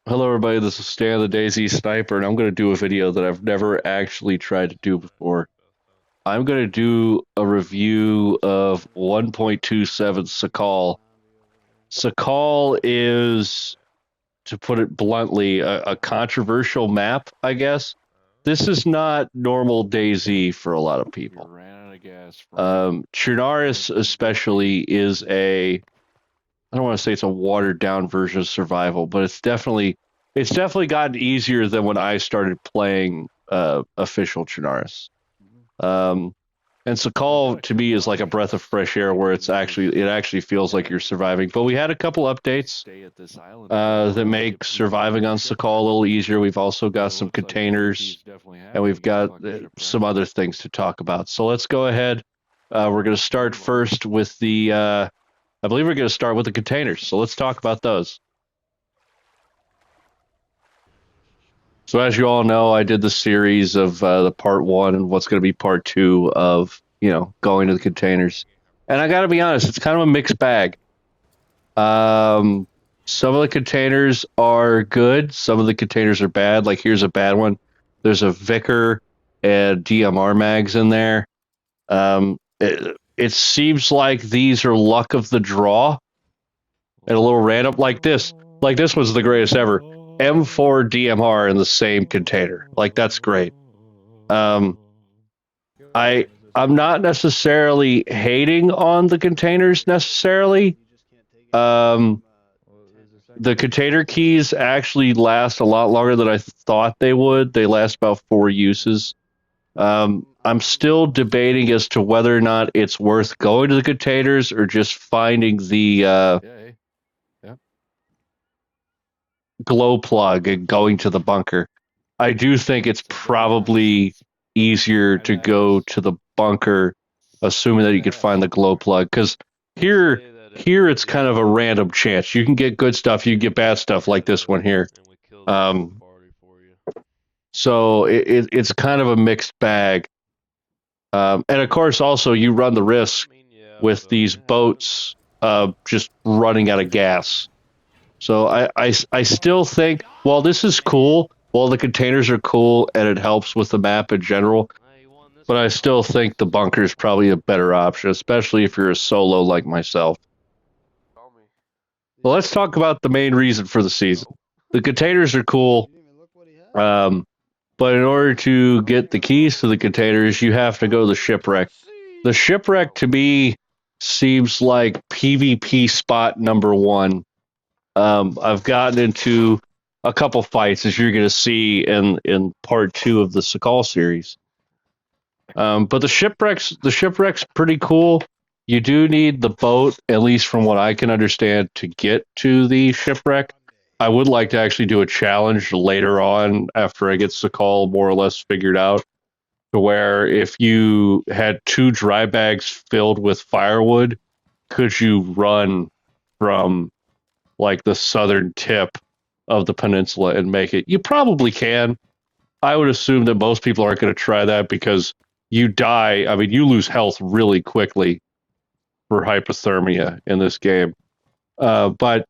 Hello, everybody. This is Stan the Daisy Sniper, and I'm going to do a video that I've never actually tried to do before. I'm going to do a review of 1.27 Sakhal. Sakhal is, to put it bluntly, a controversial map, I guess. This is not normal DayZ for a lot of people. Chernarus especially is I don't want to say it's a watered down version of survival, but it's definitely gotten easier than when I started playing official Chernarus. Um, and Sakal to me is like a breath of fresh air where it actually feels like you're surviving. But we had a couple updates that make surviving on Sakal a little easier. We've also got some containers and we've got some other things to talk about. So let's go ahead. We're going to start first with I believe we're going to start with the containers. So let's talk about those. So as you all know, I did the series of the part one and what's going to be part two of, going to the containers. And I got to be honest, it's kind of a mixed bag. Some of the containers are good. Some of the containers are bad. Like here's a bad one. There's a Vicar and DMR mags in there. It seems like these are luck of the draw and a little random like this. Like this was the greatest ever. M4 DMR in the same container. Like that's great. I'm not necessarily hating on the containers necessarily. The container keys actually last a lot longer than I thought they would. They last about 4 uses. I'm still debating as to whether or not it's worth going to the containers or just finding the glow plug and going to the bunker. I do think it's probably easier to go to the bunker, assuming that you could find the glow plug. Because here it's kind of a random chance. You can get good stuff, you can get bad stuff, like this one here. So it's kind of a mixed bag. And of course, also you run the risk with these boats just running out of gas. So I still think, while this is cool, while the containers are cool and it helps with the map in general, but I still think the bunker is probably a better option, especially if you're a solo like myself. Well, let's talk about the main reason for the season. The containers are cool, but in order to get the keys to the containers, you have to go to the Shipwreck. The Shipwreck, to me, seems like PvP spot number one. I've gotten into a couple fights, as you're going to see in part two of the Sakhal series. But the shipwreck's pretty cool. You do need the boat, at least from what I can understand, to get to the shipwreck. I would like to actually do a challenge later on after I get Sakhal more or less figured out, to where if you had 2 dry bags filled with firewood, could you run from like the southern tip of the peninsula and make it? You probably can. I would assume that most people aren't going to try that because you die. I mean, you lose health really quickly for hypothermia in this game. But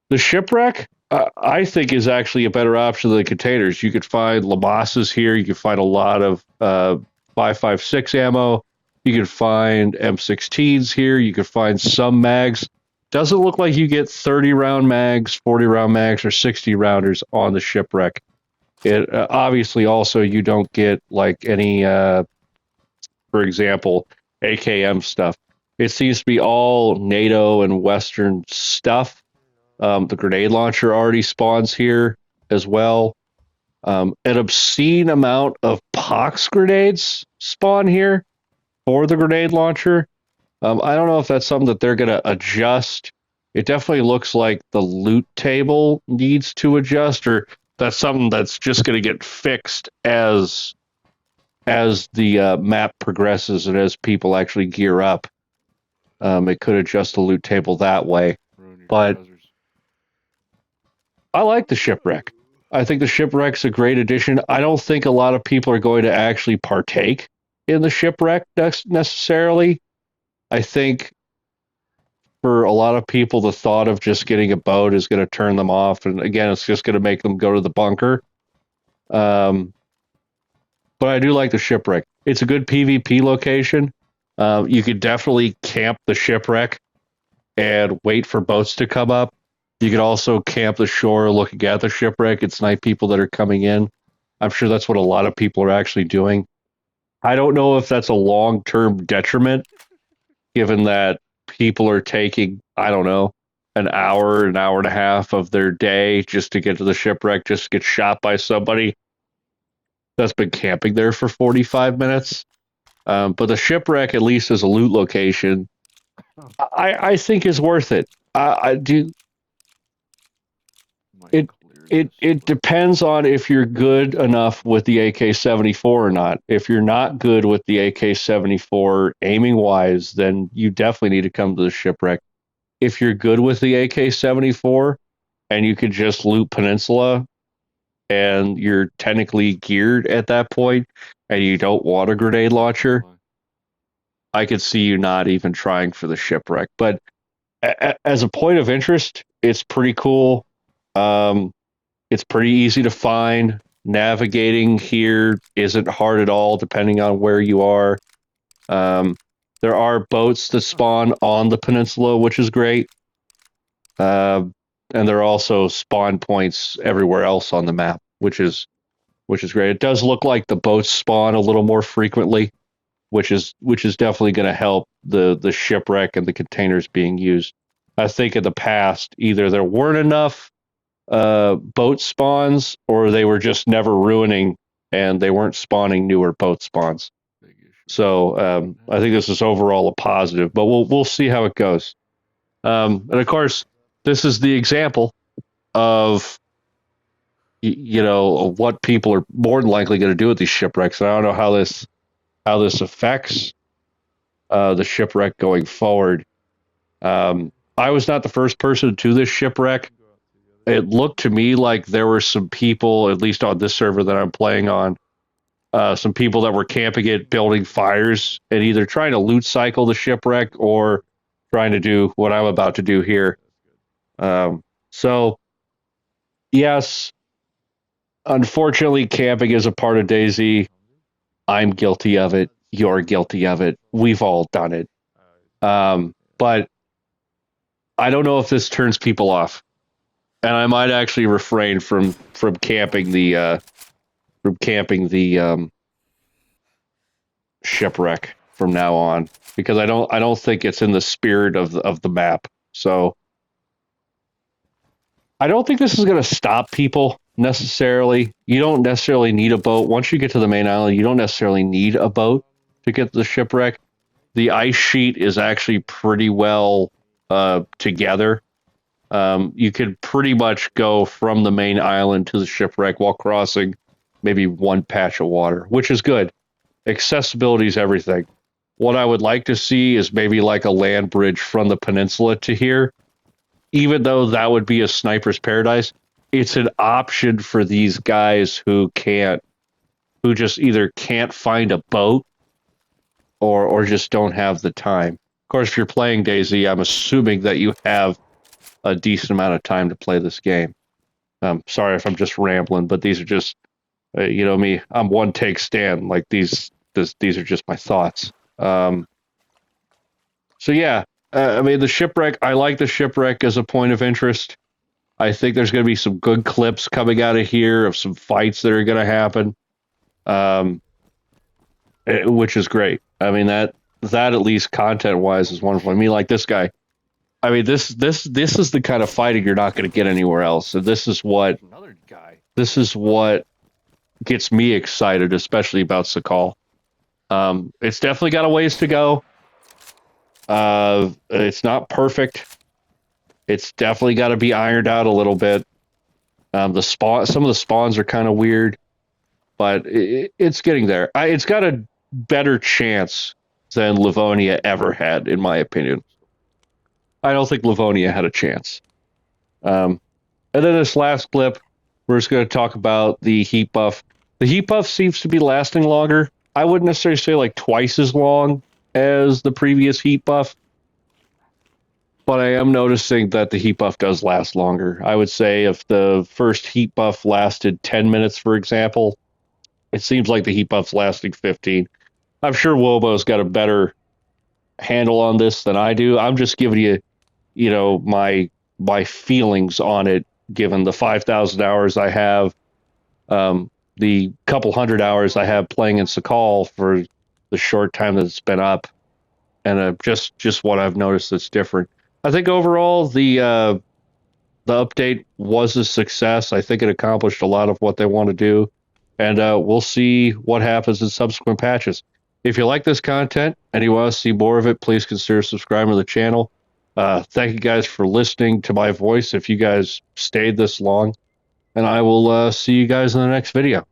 the shipwreck, I think, is actually a better option than the containers. You could find Lamasses here. You could find a lot of 5.56 ammo. You could find M16s here. You could find some mags. Doesn't look like you get 30-round mags, 40-round mags, or 60-rounders on the shipwreck. It obviously also you don't get like any, for example, AKM stuff. It seems to be all NATO and Western stuff. The grenade launcher already spawns here as well. An obscene amount of pox grenades spawn here for the grenade launcher. I don't know if that's something that they're going to adjust. It definitely looks like the loot table needs to adjust, or that's something that's just going to get fixed as the map progresses and as people actually gear up. It could adjust the loot table that way. But I like the shipwreck. I think the shipwreck's a great addition. I don't think a lot of people are going to actually partake in the shipwreck necessarily. I think for a lot of people, the thought of just getting a boat is going to turn them off, and again, it's just going to make them go to the bunker. Um, but I do like the Shipwreck. It's a good PvP location. You could definitely camp the Shipwreck and wait for boats to come up. You could also camp the shore looking at the Shipwreck and snipe people that are coming in. I'm sure that's what a lot of people are actually doing. I don't know if that's a long-term detriment, given that people are taking, I don't know, an hour and a half of their day just to get to the Shipwreck, just to get shot by somebody that's been camping there for 45 minutes. But the Shipwreck, at least as a loot location, I think is worth it. I do. It depends on if you're good enough with the AK-74 or not. If you're not good with the AK-74 aiming wise, then you definitely need to come to the Shipwreck. If you're good with the AK-74 and you could just loot Peninsula and you're technically geared at that point and you don't want a grenade launcher, I could see you not even trying for the Shipwreck. But as a point of interest, it's pretty cool. It's pretty easy to find. Navigating here isn't hard at all, depending on where you are. There are boats that spawn on the peninsula, which is great. And there are also spawn points everywhere else on the map, which is great. It does look like the boats spawn a little more frequently, which is definitely going to help the Shipwreck and the containers being used. I think in the past, either there weren't enough boat spawns, or they were just never ruining and they weren't spawning newer boat spawns. So I think this is overall a positive, but we'll see how it goes. And of course, this is the example of what people are more than likely going to do with these shipwrecks. And I don't know how this affects the Shipwreck going forward. I was not the first person to this Shipwreck. It looked to me like there were some people, at least on this server that I'm playing on, some people that were camping it, building fires, and either trying to loot cycle the Shipwreck or trying to do what I'm about to do here. So, yes, unfortunately, camping is a part of DayZ. I'm guilty of it. You're guilty of it. We've all done it. But I don't know if this turns people off. And I might actually refrain from camping the Shipwreck from now on, because I don't think it's in the spirit of the map. So I don't think this is going to stop people necessarily. You don't necessarily need a boat. Once you get to the main island, you don't necessarily need a boat to get to the Shipwreck. The ice sheet is actually pretty well together. You could pretty much go from the main island to the Shipwreck while crossing maybe one patch of water, which is good. Accessibility is everything. What I would like to see is maybe like a land bridge from the peninsula to here. Even though that would be a sniper's paradise, it's an option for these guys who just either can't find a boat or just don't have the time. Of course, if you're playing DayZ, I'm assuming that you have a decent amount of time to play this game. Sorry if I'm just rambling, but these are just, me. I'm one take Stan. Like these are just my thoughts. So yeah, I mean the Shipwreck. I like the Shipwreck as a point of interest. I think there's going to be some good clips coming out of here of some fights that are going to happen, which is great. I mean that at least content wise is wonderful. I mean, like this guy. I mean, this is the kind of fighting you're not going to get anywhere else. So this is what gets me excited, especially about Sakhal. It's definitely got a ways to go. It's not perfect. It's definitely got to be ironed out a little bit. Some of the spawns are kind of weird, but it's getting there. It's got a better chance than Livonia ever had, in my opinion. I don't think Livonia had a chance. And then this last clip, we're just going to talk about the heat buff. The heat buff seems to be lasting longer. I wouldn't necessarily say like twice as long as the previous heat buff. But I am noticing that the heat buff does last longer. I would say if the first heat buff lasted 10 minutes, for example, it seems like the heat buff's lasting 15. I'm sure Wobo's got a better handle on this than I do. I'm just giving you, my feelings on it, given the 5,000 hours I have, the couple hundred hours I have playing in Sakhal for the short time that it's been up, and just what I've noticed that's different. I think overall the update was a success. I think it accomplished a lot of what they want to do, and we'll see what happens in subsequent patches. If you like this content and you want to see more of it, please consider subscribing to the channel. Thank you guys for listening to my voice if you guys stayed this long, and I will see you guys in the next video.